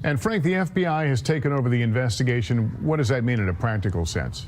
And Frank, the FBI has taken over the investigation. What does that mean in a practical sense?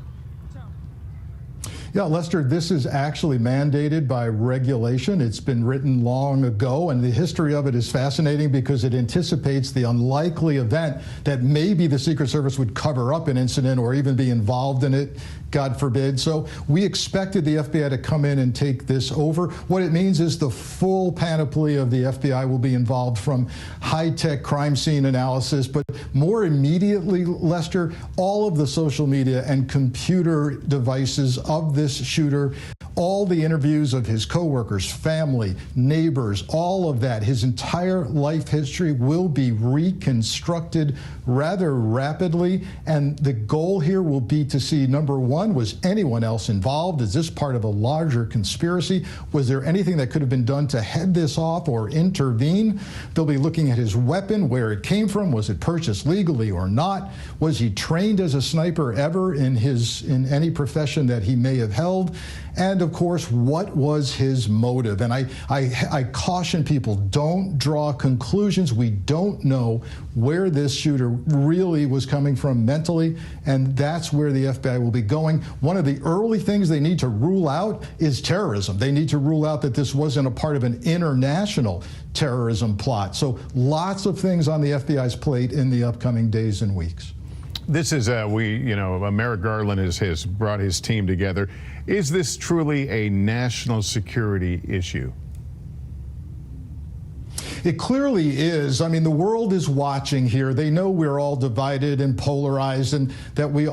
Yeah, Lester, this is actually mandated by regulation. It's been written long ago, and the history of it is fascinating because it anticipates the unlikely event that maybe the Secret Service would cover up an incident or even be involved in it, God forbid. So we expected the FBI to come in and take this over. What it means is the full panoply of the FBI will be involved, from high-tech crime scene analysis, but more immediately, Lester, all of the social media and computer devices of this shooter, all the interviews of his coworkers, family, neighbors, all of that, his entire life history will be reconstructed rather rapidly. And the goal here will be to see, number one, was anyone else involved? Is this part of a larger conspiracy? Was there anything that could have been done to head this off or intervene? They'll be looking at his weapon, where it came from. Was it purchased legally or not? Was he trained as a sniper ever in any profession that he may have held? And of course, what was his motive? And I caution people, don't draw conclusions. We don't know where this shooter really was coming from mentally, and that's where the FBI will be going. One of the early things they need to rule out is terrorism. They need to rule out that this wasn't a part of an international terrorism plot. So lots of things on the FBI's plate in the upcoming days and weeks. This is, Merrick Garland has brought his team together. Is this truly a national security issue? It clearly is. I mean, the world is watching here. They know we're all divided and polarized, and that we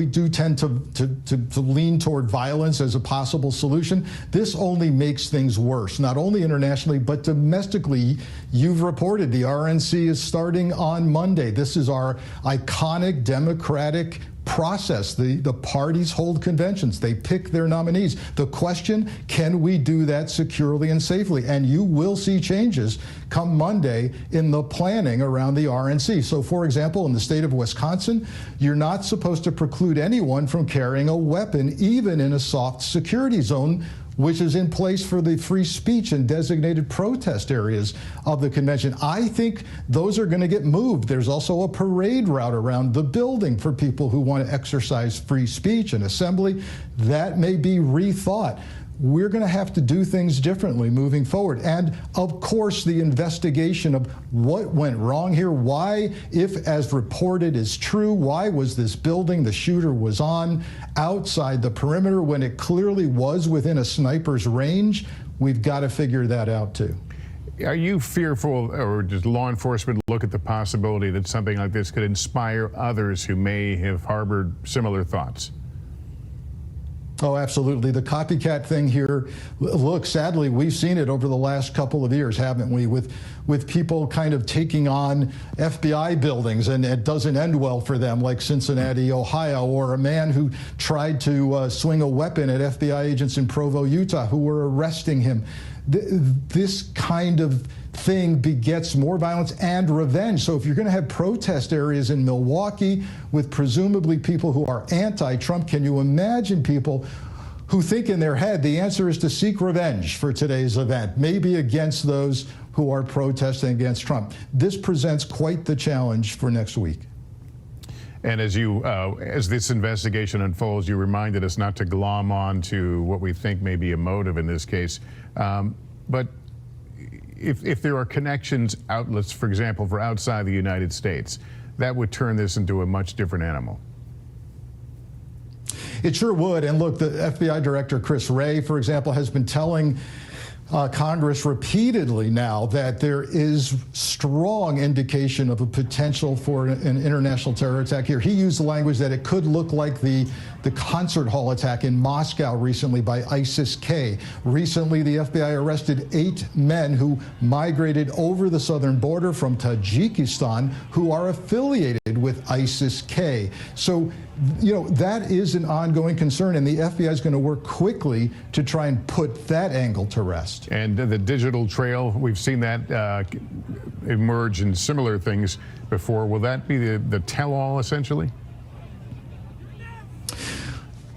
do tend to lean toward violence as a possible solution. This only makes things worse, not only internationally, but domestically. You've reported the RNC is starting on Monday. This is our iconic democratic process. The parties hold conventions. They pick their nominees. The question, can we do that securely and safely? And you will see changes come Monday in the planning around the RNC. So, for example, in the state of Wisconsin, you're not supposed to preclude anyone from carrying a weapon, even in a soft security zone, which is in place for the free speech and designated protest areas of the convention. I think those are going to get moved. There's also a parade route around the building for people who want to exercise free speech and assembly. That may be rethought. We're going to have to do things differently moving forward. And of course, the investigation of what went wrong here, why, if as reported is true, why was this building the shooter was on outside the perimeter when it clearly was within a sniper's range? We've got to figure that out too. Are you fearful, or does law enforcement look at the possibility that something like this could inspire others who may have harbored similar thoughts? Oh, absolutely. The copycat thing here, look, sadly, we've seen it over the last couple of years, haven't we, with people kind of taking on FBI buildings, and it doesn't end well for them, like Cincinnati, Ohio, or a man who tried to swing a weapon at FBI agents in Provo, Utah, who were arresting him. This kind of thing begets more violence and revenge. So if you're going to have protest areas in Milwaukee with presumably people who are anti-Trump, can you imagine people who think in their head the answer is to seek revenge for today's event, maybe against those who are protesting against Trump? This presents quite the challenge for next week. And as this investigation unfolds, you reminded us not to glom on to what we think may be a motive in this case. But if there are connections, outlets, for example, for outside the United States, that would turn this into a much different animal. It sure would. And look, the FBI Director Chris Wray, for example, has been telling Congress repeatedly now that there is strong indication of a potential for an international terror attack here. He used the language that it could look like the concert hall attack in Moscow recently by ISIS-K. Recently, the FBI arrested 8 men who migrated over the southern border from Tajikistan who are affiliated with ISIS-K. So, that is an ongoing concern, and the FBI is going to work quickly to try and put that angle to rest. And the digital trail, we've seen that emerge in similar things before. Will that be the tell-all, essentially?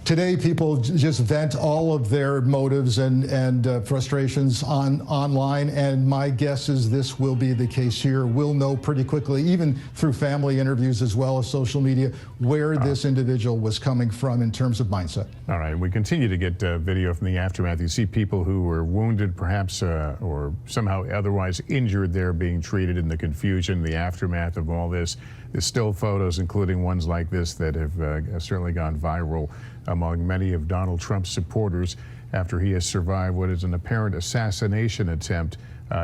Today, people just vent all of their motives and frustrations online, and my guess is this will be the case here. We'll know pretty quickly, even through family interviews as well as social media, where this individual was coming from in terms of mindset. All right, we continue to get video from the aftermath. You see people who were wounded, perhaps, or somehow otherwise injured there being treated in the confusion, the aftermath of all this. There's still photos, including ones like this, that have certainly gone viral among many of Donald Trump's supporters after he has survived what is an apparent assassination attempt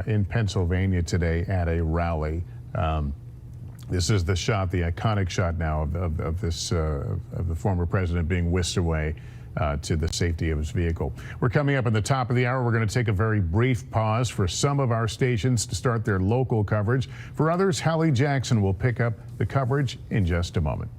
in Pennsylvania today at a rally. This is the shot, the iconic shot now of the former president being whisked away to the safety of his vehicle. We're coming up at the top of the hour. We're going to take a very brief pause for some of our stations to start their local coverage. For others, Hallie Jackson will pick up the coverage in just a moment.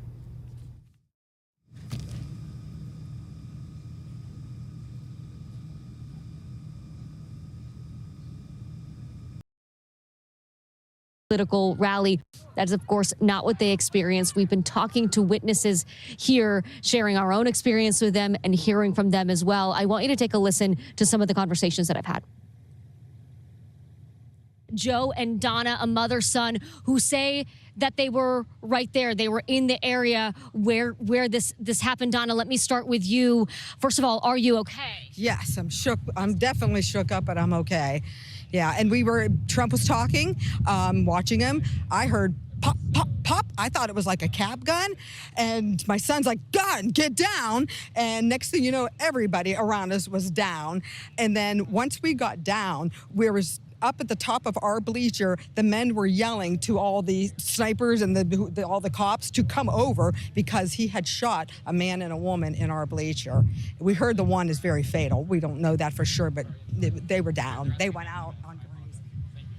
Political rally. That's, of course, not what they experienced. We've been talking to witnesses here, sharing our own experience with them and hearing from them as well. I want you to take a listen to some of the conversations that I've had. Joe and Donna, a mother-son, who say that they were right there. They were in the area where this happened. Donna, let me start with you. First of all, are you okay? Yes, I'm shook. I'm definitely shook up, but I'm okay. Yeah, and Trump was talking, watching him. I heard pop, pop, pop. I thought it was like a cap gun. And my son's like, gun, get down. And next thing you know, everybody around us was down. And then once we got down, we was up at the top of our bleacher. The men were yelling to all the snipers and all the cops to come over because he had shot a man and a woman in our bleacher. We heard the one is very fatal. We don't know that for sure, but they were down. They went out on grenades.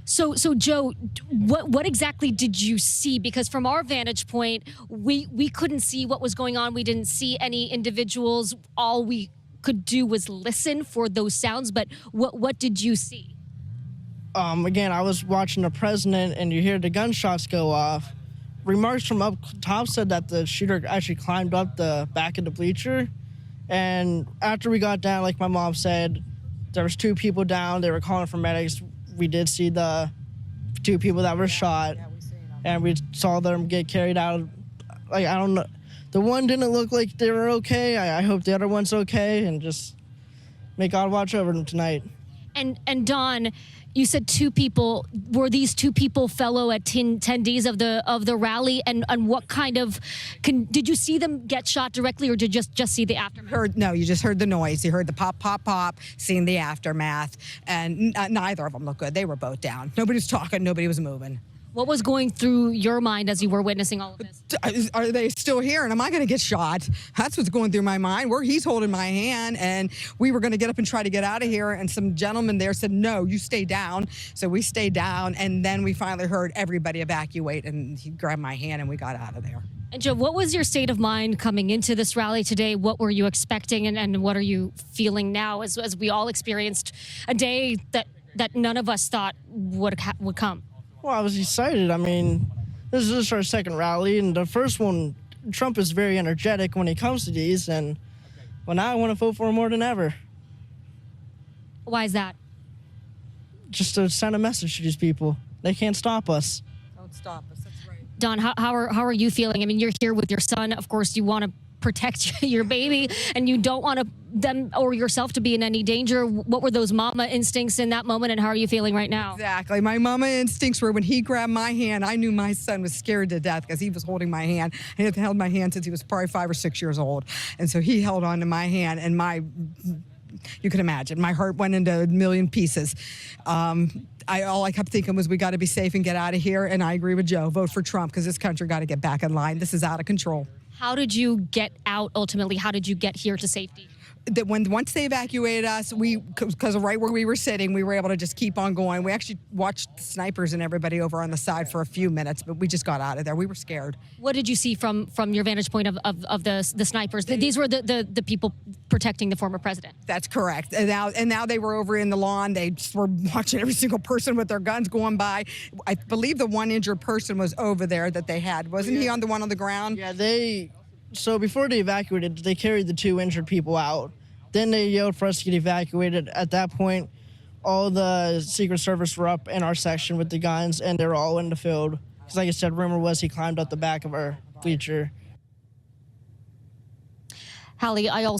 So Joe, what exactly did you see? Because from our vantage point, we couldn't see what was going on. We didn't see any individuals. All we could do was listen for those sounds. But what did you see? Again, I was watching the president, and you hear the gunshots go off. Remarks from up top said that the shooter actually climbed up the back of the bleacher. And after we got down, like my mom said, there was 2 people down. They were calling for medics. We did see the 2 people that were shot, and we saw them get carried out. Like, I don't know. The one didn't look like they were okay. I hope the other one's okay, and just may God watch over them tonight. And Dawn, you said 2 people. Were these 2 people fellow attendees of the rally? And what kind of did you see them get shot directly, or did you just see the aftermath? No, you just heard the noise. You heard the pop, pop, pop, seeing the aftermath, and neither of them looked good. They were both down. Nobody was talking. Nobody was moving. What was going through your mind as you were witnessing all of this? Are they still here? And am I going to get shot? That's what's going through my mind. He's holding my hand, and we were going to get up and try to get out of here. And some gentleman there said, no, you stay down. So we stayed down, and then we finally heard everybody evacuate, and he grabbed my hand, and we got out of there. And Joe, what was your state of mind coming into this rally today? What were you expecting, and what are you feeling now as we all experienced a day that none of us thought would come? Well, I was excited. I mean, this is our second rally, and the first one, Trump is very energetic when he comes to these, and well, now I want to vote for him more than ever. Why is that? Just to send a message to these people. They can't stop us. Don't stop us. That's right. Dawn, how are you feeling? I mean, you're here with your son. Of course, you want to protect your baby, and you don't want them or yourself to be in any danger. What were those mama instincts in that moment, and how are you feeling right now? Exactly. My mama instincts were when he grabbed my hand, I knew my son was scared to death because he was holding my hand. He had held my hand since he was probably 5 or 6 years old. And so he held on to my hand, and you can imagine, my heart went into a million pieces. All I kept thinking was we got to be safe and get out of here. And I agree with Joe. Vote for Trump, because this country got to get back in line. This is out of control. How did you get out ultimately? How did you get here to safety? That once they evacuated us, because right where we were sitting, we were able to just keep on going. We actually watched the snipers and everybody over on the side for a few minutes, but we just got out of there. We were scared. What did you see from your vantage point of the snipers? These were the people protecting the former president. That's correct. And now they were over in the lawn. They just were watching every single person with their guns going by. I believe the one injured person was over there that they had. Wasn't he on the one on the ground? Yeah, they So before they evacuated, they carried the 2 injured people out. Then they yelled for us to get evacuated. At that point, all the Secret Service were up in our section with the guns, and they were all in the field. Because like I said, rumor was he climbed up the back of our bleacher. Hallie, I also